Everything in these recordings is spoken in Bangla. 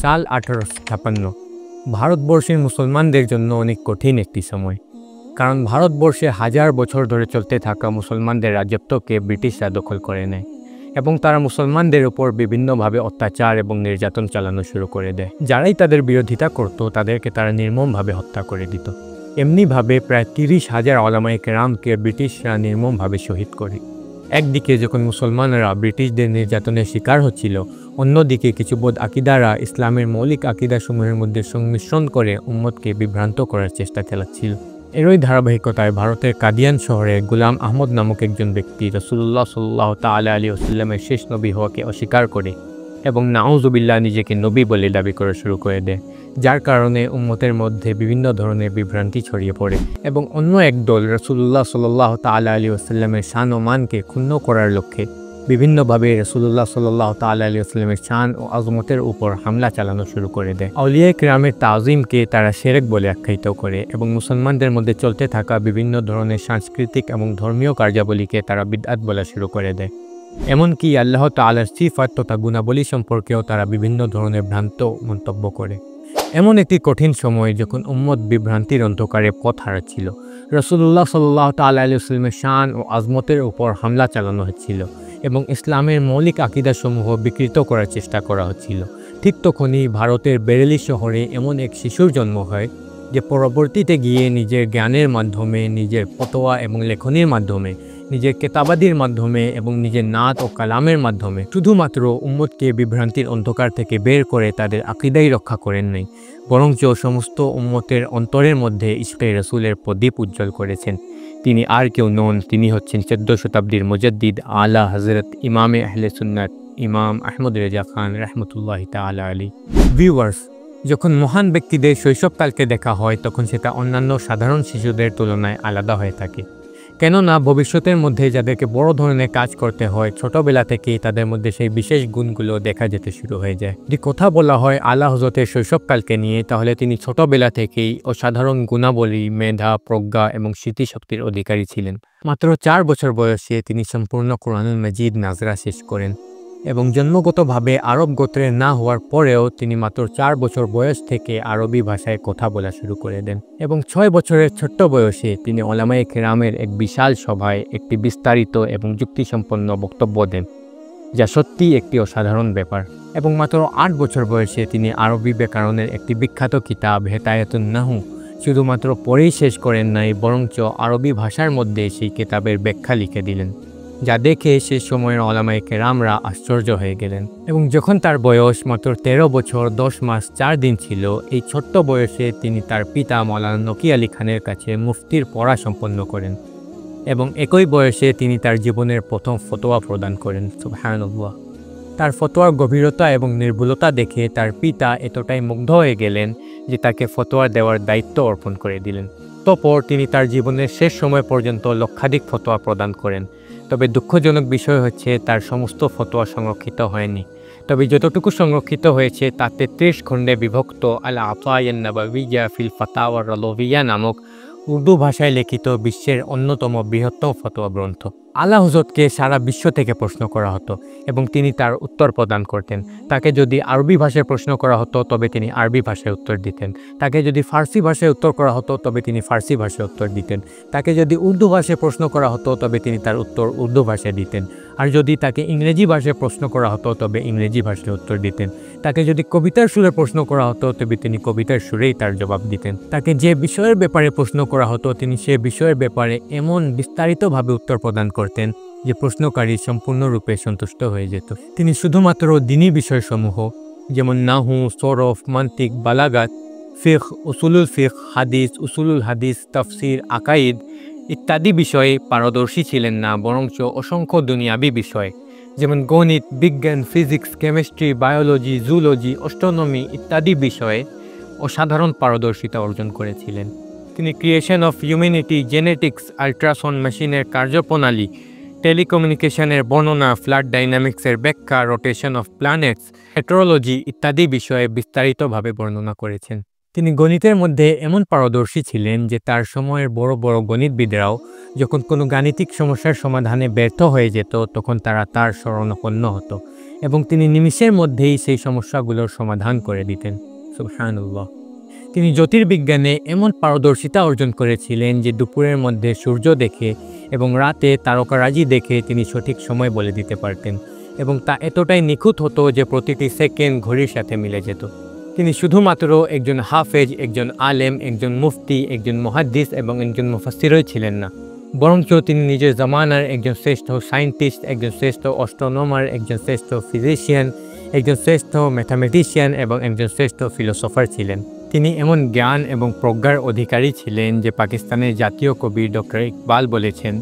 সাল 1856 ভারতবর্ষের মুসলমানদের জন্য অনেক কঠিন একটি সময়, কারণ ভারতবর্ষে হাজার বছর ধরে চলতে থাকা মুসলমানদের রাজত্বকে ব্রিটিশরা দখল করে নেয় এবং তারা মুসলমানদের উপর বিভিন্নভাবে অত্যাচার এবং নির্যাতন চালানো শুরু করে দেয়। যারাই তাদের বিরোধিতা করত তাদেরকে তারা নির্মমভাবে হত্যা করে দিত। এমনিভাবে প্রায় 30,000 ওলামায়ে কেরামকে ব্রিটিশরা নির্মমভাবে শহীদ করে। একদিকে যখন মুসলমানরা ব্রিটিশদের নির্যাতনের শিকার হচ্ছিল, অন্যদিকে কিছু বদ আকিদারা ইসলামের মৌলিক আকিদাসমূহের মধ্যে সংমিশ্রণ করে উম্মতকে বিভ্রান্ত করার চেষ্টা চালাচ্ছিল। এরই ধারাবাহিকতায় ভারতের কাদিয়ান শহরে গোলাম আহমদ নামক একজন ব্যক্তি রাসূলুল্লাহ সাল্লাল্লাহু তাআলা আলাইহি ওয়াসাল্লামের শেষ নবী হওয়াকে অস্বীকার করে এবং নাউজুবিল্লাহ নিজেকে নবী বলে দাবি করা শুরু করে দেয়, যার কারণে উম্মতের মধ্যে বিভিন্ন ধরনের বিভ্রান্তি ছড়িয়ে পড়ে এবং অন্য এক দল রাসূলুল্লাহ সাল্লাল্লাহু তাআলা আলাইহি ওয়াসাল্লামের শান ও মানকে ক্ষুণ্ণ করার লক্ষ্যে বিভিন্নভাবে রাসূলুল্লাহ সাল্লাল্লাহু তাআলা আলাইহি ওয়াসাল্লামের শান ও আজমতের উপর হামলা চালানো শুরু করে দেয়। আউলিয়া কিরামের তাজিমকে তারা শিরক বলে আখ্যায়িত করে এবং মুসলমানদের মধ্যে চলতে থাকা বিভিন্ন ধরনের সাংস্কৃতিক এবং ধর্মীয় কার্যাবলীকে তারা বিদআত বলা শুরু করে দেয়। এমনকি আল্লাহ তাআলার সিফাত তথা গুণাবলী সম্পর্কেও তারা বিভিন্ন ধরনের ভ্রান্ত মন্তব্য করে। এমন একটি কঠিন সময় যখন উম্মত বিভ্রান্তির অন্ধকারে পথ হারাচ্ছিল, রাসূলুল্লাহ সাল্লাল্লাহু তাআলা আলাইহি ওয়াসাল্লামের শান ও আজমতের উপর হামলা চালানো হচ্ছিল এবং ইসলামের মৌলিক আকিদাসমূহ বিকৃত করার চেষ্টা করা হচ্ছিল, ঠিক তখনই ভারতের বেরেলি শহরে এমন এক শিশুর জন্ম হয় যে পরবর্তীতে গিয়ে নিজের জ্ঞানের মাধ্যমে, নিজের ফতোয়া এবং লেখনীর মাধ্যমে, নিজের কেতাবাদির মাধ্যমে এবং নিজের নাত ও কালামের মাধ্যমে শুধুমাত্র উম্মতকে বিভ্রান্তির অন্ধকার থেকে বের করে তাদের আকিদাই রক্ষা করেন নাই, বরঞ্চ সমস্ত উম্মতের অন্তরের মধ্যে ইশকে রাসূলের প্রদীপ উজ্জ্বল করেছেন। তিনি আর কেউ নন, তিনি হচ্ছেন 14 শতাব্দীর মুজাদ্দিদ আলা হযরত ইমামে আহলে সুন্নাত ইমাম আহমদ রেজা খান রাহমাতুল্লাহি তাআলা আলাইহি। ভিউয়ার্স, যখন মহান ব্যক্তিদের শৈশবকালকে দেখা হয় তখন সেটা অন্যান্য সাধারণ শিশুদের তুলনায় আলাদা হয়ে থাকে, কেননা ভবিষ্যতের মধ্যে যাদেরকে বড় ধরনের কাজ করতে হয় ছোটবেলা থেকেই তাদের মধ্যে সেই বিশেষ গুণগুলো দেখা যেতে শুরু হয়ে যায়। যদি কথা বলা হয় আলা হযরতের শৈশবকালকে নিয়ে, তাহলে তিনি ছোটবেলা থেকেই অসাধারণ গুণাবলী, মেধা, প্রজ্ঞা এবং স্মৃতিশক্তির অধিকারী ছিলেন। মাত্র 4 বছর বয়সে তিনি সম্পূর্ণ কোরআনুল মাজিদ নাজরা শেষ করেন এবং জন্মগতভাবে আরব গোত্রের না হওয়ার পরেও তিনি মাত্র 4 বছর বয়স থেকে আরবি ভাষায় কথা বলা শুরু করে দেন এবং 6 বছরের ছোট্ট বয়সে তিনি ওলামায়ে কেরামের এক বিশাল সভায় একটি বিস্তারিত এবং যুক্তিসম্পন্ন বক্তব্য দেন, যা সত্যিই একটি অসাধারণ ব্যাপার। এবং মাত্র 8 বছর বয়সে তিনি আরবি ব্যাকরণের একটি বিখ্যাত কিতাব হেদায়াতুন নাহু শুধুমাত্র পড়েই শেষ করেন নাই, বরঞ্চ আরবি ভাষার মধ্যে সেই কিতাবের ব্যাখ্যা লিখে দিলেন, যা দেখে সে সময়ের ওলামায়ে কেরামরা আশ্চর্য হয়ে গেলেন। এবং যখন তার বয়স মাত্র 13 বছর 10 মাস 4 দিন ছিল, এই ছোট্ট বয়সে তিনি তার পিতা মাওলানা নকি আলী খানের কাছে মুফতির পড়া সম্পন্ন করেন এবং একই বয়সে তিনি তার জীবনের প্রথম ফতোয়া প্রদান করেন। সুবহানাল্লাহ। তার ফতোয়ার গভীরতা এবং নির্ভুলতা দেখে তার পিতা এতটাই মুগ্ধ হয়ে গেলেন যে তাকে ফতোয়া দেওয়ার দায়িত্ব অর্পণ করে দিলেন। অতঃপর তিনি তার জীবনের শেষ সময় পর্যন্ত লক্ষাধিক ফতোয়া প্রদান করেন। তবে দুঃখজনক বিষয় হচ্ছে তার সমস্ত ফতোয়া সংরক্ষিত হয়নি, তবে যতটুকু সংরক্ষিত হয়েছে তা 33 খণ্ডে বিভক্ত আল আতায়ান নববিয়্যা ফিল ফাতাওয়া রালভিয়্যা নামক উর্দু ভাষায় লিখিত বিশ্বের অন্যতম বৃহত্তম ফতোয়া গ্রন্থ। আলা হযরতকে সারা বিশ্ব থেকে প্রশ্ন করা হতো এবং তিনি তার উত্তর প্রদান করতেন। তাকে যদি আরবি ভাষায় প্রশ্ন করা হতো তবে তিনি আরবি ভাষায় উত্তর দিতেন, তাকে যদি ফার্সি ভাষায় উত্তর করা হতো তবে তিনি ফার্সি ভাষায় উত্তর দিতেন, তাকে যদি উর্দু ভাষায় প্রশ্ন করা হতো তবে তিনি তার উত্তর উর্দু ভাষায় দিতেন, আর যদি তাকে ইংরেজি ভাষায় প্রশ্ন করা হতো তবে ইংরেজি ভাষায় উত্তর দিতেন, তাকে যদি কবিতার সুরে প্রশ্ন করা হতো তবে তিনি কবিতার সুরেই তার জবাব দিতেন, তাকে যে বিষয়ের ব্যাপারে প্রশ্ন করা হতো তিনি সে বিষয়ের ব্যাপারে এমন বিস্তারিতভাবে উত্তর প্রদান করতেন যে প্রশ্নকারী সম্পূর্ণরূপে সন্তুষ্ট হয়ে যেত। তিনি শুধুমাত্র দ্বীনি বিষয়সমূহ যেমন নাহু, সরফ, মান্তিক, বালাগাত, ফিকহ, উসুলুল ফিকহ, হাদিস, উসুলুল হাদিস, তাফসির, আকাইদ ইত্যাদি বিষয়ে পারদর্শী ছিলেন না, বরঞ্চ অসংখ্য দুনিয়াবী বিষয় যেমন গণিত, বিজ্ঞান, physics, chemistry, biology, zoology, astronomy ইত্যাদি বিষয়ে অসাধারণ পারদর্শিতা অর্জন করেছিলেন। তিনি creation of humanity, genetics, ultrasound মেশিনের কার্যপ্রণালী, টেলিকমিউনিকেশনের বর্ণনা, ফ্লাড ডাইনামিক্সের ব্যাখ্যা, রোটেশন অফ প্ল্যানেটস, হেটেরোলজি ইত্যাদি বিষয়ে বিস্তারিতভাবে বর্ণনা করেছেন। তিনি গণিতের মধ্যে এমন পারদর্শী ছিলেন যে তার সময়ের বড় বড় গণিতবিদরাও যখন কোনো গাণিতিক সমস্যার সমাধানে ব্যর্থ হয়ে যেত তখন তারা তার শরণাপন্ন হতো এবং তিনি নিমিষের মধ্যেই সেই সমস্যাগুলোর সমাধান করে দিতেন। সুবহানাল্লাহ। তিনি জ্যোতির্বিজ্ঞানে এমন পারদর্শিতা অর্জন করেছিলেন যে দুপুরের মধ্যে সূর্য দেখে এবং রাতে তারকারাজি দেখে তিনি সঠিক সময় বলে দিতে পারতেন এবং তা এতটাই নিখুঁত হতো যে প্রতিটি সেকেন্ড ঘড়ির সাথে মিলে যেত। তিনি শুধুমাত্র একজন হাফেজ, একজন আলেম, একজন মুফতি, একজন মুহাদ্দিস এবং একজন মুফাসসিরই ছিলেন না, বরঞ্চ তিনি নিজের জামানার একজন শ্রেষ্ঠ সায়েন্টিস্ট, একজন শ্রেষ্ঠ অ্যাস্ট্রোনমার, একজন শ্রেষ্ঠ ফিজিশিয়ান, একজন শ্রেষ্ঠ ম্যাথামেটিশিয়ান এবং একজন শ্রেষ্ঠ ফিলোসফার ছিলেন। তিনি এমন জ্ঞান এবং প্রজ্ঞার অধিকারী ছিলেন যে পাকিস্তানের জাতীয় কবি ডক্টর ইকবাল বলেছেন,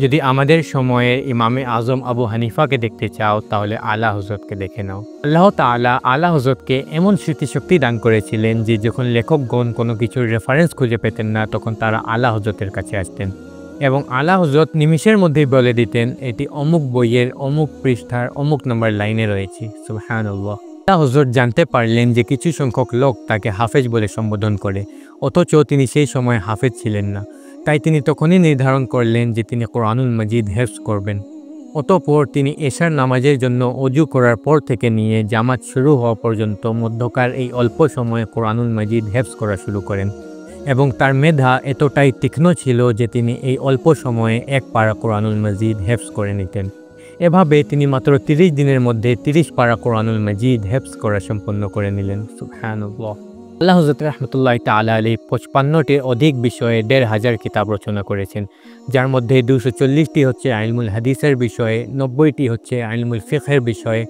যদি আমাদের সময়ে ইমামে আজম আবু হানিফাকে দেখতে চাও তাহলে আলা হজরতকে দেখে নাও। আল্লাহ তাআলা আলা হজরতকে এমন স্মৃতিশক্তি দান করেছিলেন যে যখন লেখকগণ কোনো কিছুর রেফারেন্স খুঁজে পেতেন না তখন তারা আলা হজরতের কাছে আসতেন এবং আলা হজরত নিমিষের মধ্যেই বলে দিতেন এটি অমুক বইয়ের অমুক পৃষ্ঠার অমুক নম্বর লাইনে রয়েছে। সুবহানাল্লাহ। আলা হজরত জানতে পারলেন যে কিছু সংখ্যক লোক তাকে হাফেজ বলে সম্বোধন করে, অথচ তিনি সেই সময় হাফেজ ছিলেন না। তাই তিনি তখনই নির্ধারণ করলেন যে তিনি কোরআনুল মজিদ হেফজ করবেন। অতঃপর তিনি এশার নামাজের জন্য অজু করার পর থেকে নিয়ে জামাত শুরু হওয়া পর্যন্ত মধ্যকার এই অল্প সময়ে কোরআনুল মজিদ হেফজ করা শুরু করেন এবং তার মেধা এতটাই তীক্ষ্ণ ছিল যে তিনি এই অল্প সময়ে এক পারা কোরআনুল মজিদ হেফজ করে নিতেন। এভাবে তিনি মাত্র 30 দিনের মধ্যে 30 পারা কোরআনুল মজিদ হেফজ করা সম্পন্ন করে নিলেন। সুবহানাল্লাহ। আল্লাহ হযরত রাহমাতুল্লাহি তাআলা আলাইহি 55টির অধিক বিষয়ে 1500 কিতাব রচনা করেছেন, যার মধ্যে 240টি হচ্ছে ইলমুল হাদিসের বিষয়ে, 90টি হচ্ছে ইলমুল ফিকহের বিষয়ে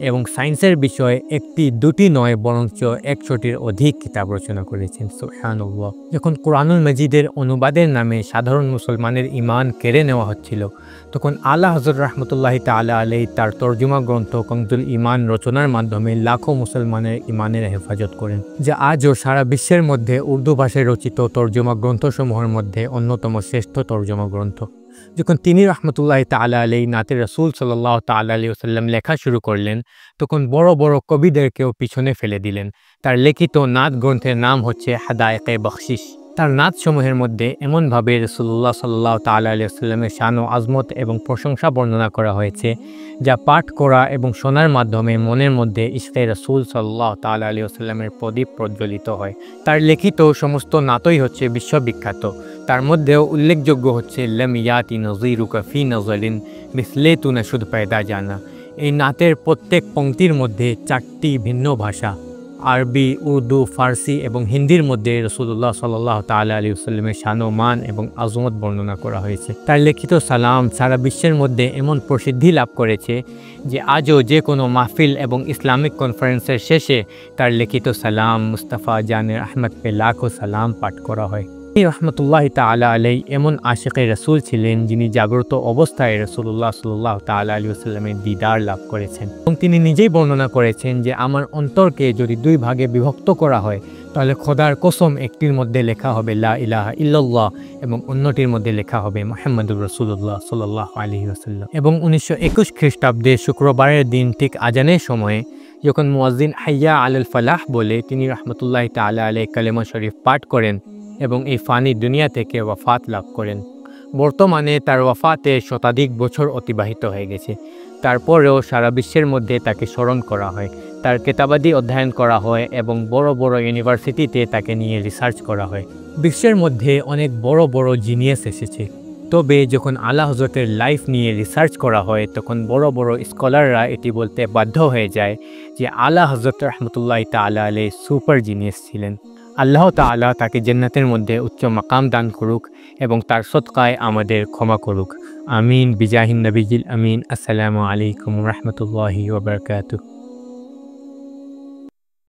এবং সায়েন্সের বিষয়ে একটি দুটি নয় বরঞ্চ 100টির অধিক কিতাব রচনা করেছেন। সুবহানাল্লাহ। যখন কোরআনুল মজিদের অনুবাদের নামে সাধারণ মুসলমানের ঈমান কেড়ে নেওয়া হচ্ছিল তখন আলা হযরত রাহমাতুল্লাহি তাআলা আলাইহি তার তরজমা গ্রন্থ কনজুল ঈমান রচনার মাধ্যমে লাখো মুসলমানের ঈমানের হেফাজত করেন, যা আজও সারা বিশ্বের মধ্যে উর্দু ভাষায় রচিত তরজমা গ্রন্থসমূহের মধ্যে অন্যতম শ্রেষ্ঠ তরজমা গ্রন্থ। যখন তিনি রাহমাতুল্লাহি তাআলা আলাইহি নাতে রাসূল সাল্লাল্লাহু তাআলা আলাইহি ওয়াসাল্লাম লেখা শুরু করলেন তখন বড় বড় কবিদেরকেও পিছনে ফেলে দিলেন। তার লিখিত নাত গ্রন্থের নাম হচ্ছে হাদায়েকে বখশিশ। তার নাতসমূহের মধ্যে এমনভাবে রাসূলুল্লাহ সাল্লাল্লাহু তাআলা আলাইহি ওয়াসাল্লামের শান ও আজমত এবং প্রশংসা বর্ণনা করা হয়েছে, যা পাঠ করা এবং শোনার মাধ্যমে মনের মধ্যে ইশকে রাসূল সাল্লাল্লাহু তাআলা আলাইহি ওয়াসাল্লামের প্রদীপ প্রজ্বলিত হয়। তার লিখিত সমস্ত নাতই হচ্ছে বিশ্ববিখ্যাত। তার মধ্যেও উল্লেখযোগ্য হচ্ছে লম ইয়াতি নযীরুকা ফি নযলিন মিসলে তু নশুদ পয়দা জানা। এই নাতের প্রত্যেক পংক্তির মধ্যে 4টি ভিন্ন ভাষা আরবি, উর্দু, ফার্সি এবং হিন্দির মধ্যে রাসূলুল্লাহ সাল্লাল্লাহু তাআলা আলাইহি ওয়াসাল্লামের শান ও মান এবং আজমত বর্ণনা করা হয়েছে। তার লিখিত সালাম সারা বিশ্বের মধ্যে এমন প্রসিদ্ধি লাভ করেছে যে আজও যে কোনো মাহফিল এবং ইসলামিক কনফারেন্সের শেষে তার লিখিত সালাম মুস্তাফা জানের আহমদ পে লাখো সালাম পাঠ করা হয়। রাহমাতুল্লাহি তাআলা আলাইহি এমন আশিকে রাসূল ছিলেন যিনি জাগ্রত অবস্থায় রাসূলুল্লাহ সাল্লাল্লাহু তাআলা আলাইহি ওয়াসাল্লামের দিদার লাভ করেছেন এবং তিনি নিজেই বর্ণনা করেছেন যে আমার অন্তরকে যদি 2 ভাগে বিভক্ত করা হয় তাহলে খোদার কসম একটির মধ্যে লেখা হবে লা ইলাহা ইল্লাল্লাহ এবং অন্যটির মধ্যে লেখা হবে মুহাম্মাদুর রাসূলুল্লাহ সাল্লাল্লাহু আলাইহি ওয়াসাল্লাম। এবং 1921 খ্রিস্টাব্দে শুক্রবারের দিন ঠিক আজানের সময়ে যখন মুয়াজ্জিন হাইয়া আলাল ফালাহ বলে তিনি রাহমাতুল্লাহি তাআলা আলাইহি কালেমা শরীফ পাঠ করেন এবং এই ফানি দুনিয়া থেকে ওয়াফাত লাভ করেন। বর্তমানে তার ওয়াফাতে শতাধিক বছর অতিবাহিত হয়ে গেছে, তারপরেও সারা বিশ্বের মধ্যে তাকে স্মরণ করা হয়, তার কেতাবাদি অধ্যয়ন করা হয় এবং বড় বড় ইউনিভার্সিটিতে তাকে নিয়ে রিসার্চ করা হয়। বিশ্বের মধ্যে অনেক বড় বড় জিনিয়াস এসেছে, তবে যখন আলা হজরতের লাইফ নিয়ে রিসার্চ করা হয় তখন বড় বড় স্কলাররা এটি বলতে বাধ্য হয়ে যায় যে আলা হজরত রাহমাতুল্লাহি তাআলা আলাইহি সুপার জিনিয়াস ছিলেন। আল্লাহ তাআলা তাকে জান্নাতের মধ্যে উচ্চ মাকাম দান করুক এবং তার সদকায় আমাদের ক্ষমা করুক। আমিন বিজাহিন নবিজিল আমিন। আসসালামু আলাইকুম ওয়া রাহমাতুল্লাহি ওয়া বারাকাতুহু।